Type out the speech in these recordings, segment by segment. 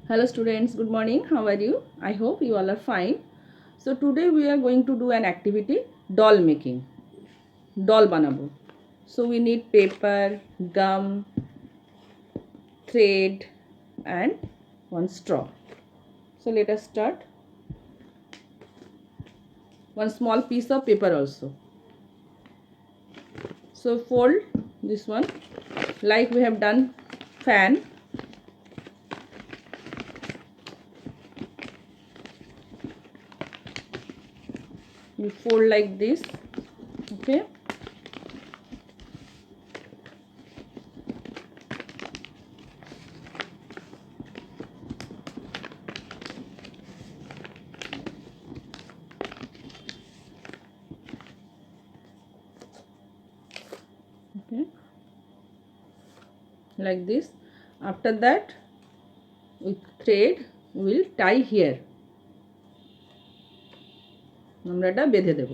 Hello students, good morning. How are you? I hope you all are fine. So today we are going to do an activity, doll making. Doll banabo. So we need paper, gum, thread and one straw. So let us start. One small piece of paper also. So fold this one like we have done fan. You fold like this. Okay. Okay, like this. After that, with thread we will tie here. আমরা এটা বেঁধে দেব।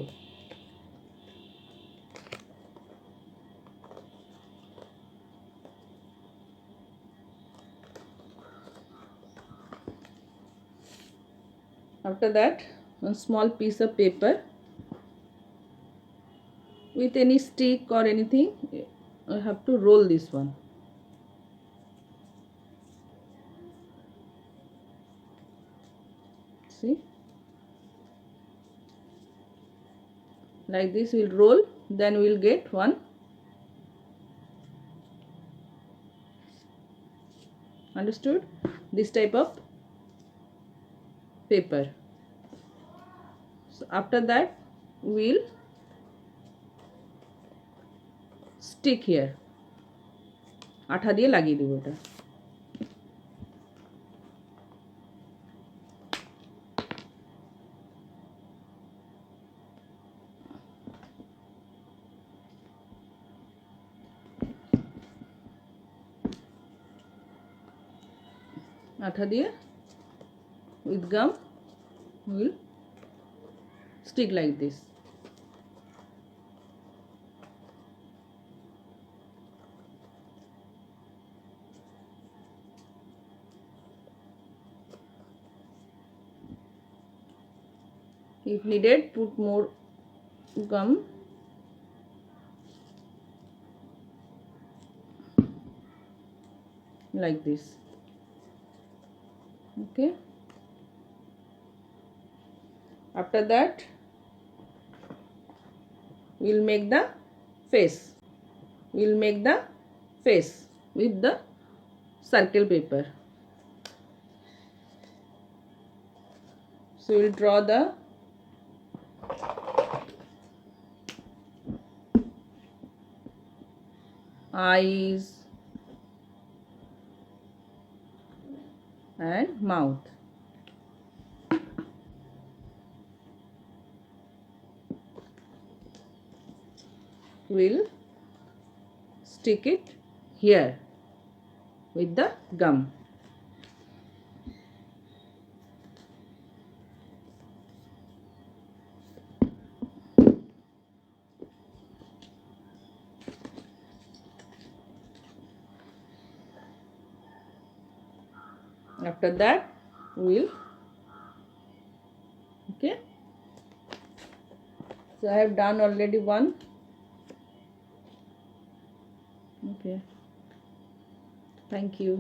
After that, one small piece of paper with any stick or anything, I have to roll this one. See, like this we'll roll, then we'll get one. Understood? This type of paper. So after that we'll stick here. আঠা দিয়ে লাগিয়ে দেব এটা। আঠা দিয়ে with gum will stick like this. If needed, put more gum. Like this. Okay. After that, we'll make the face. We'll make the face with the circle paper. So we'll draw the eyes and mouth. We'll stick it here with the gum. After that we'll okay. So I have done already one. Okay, thank you.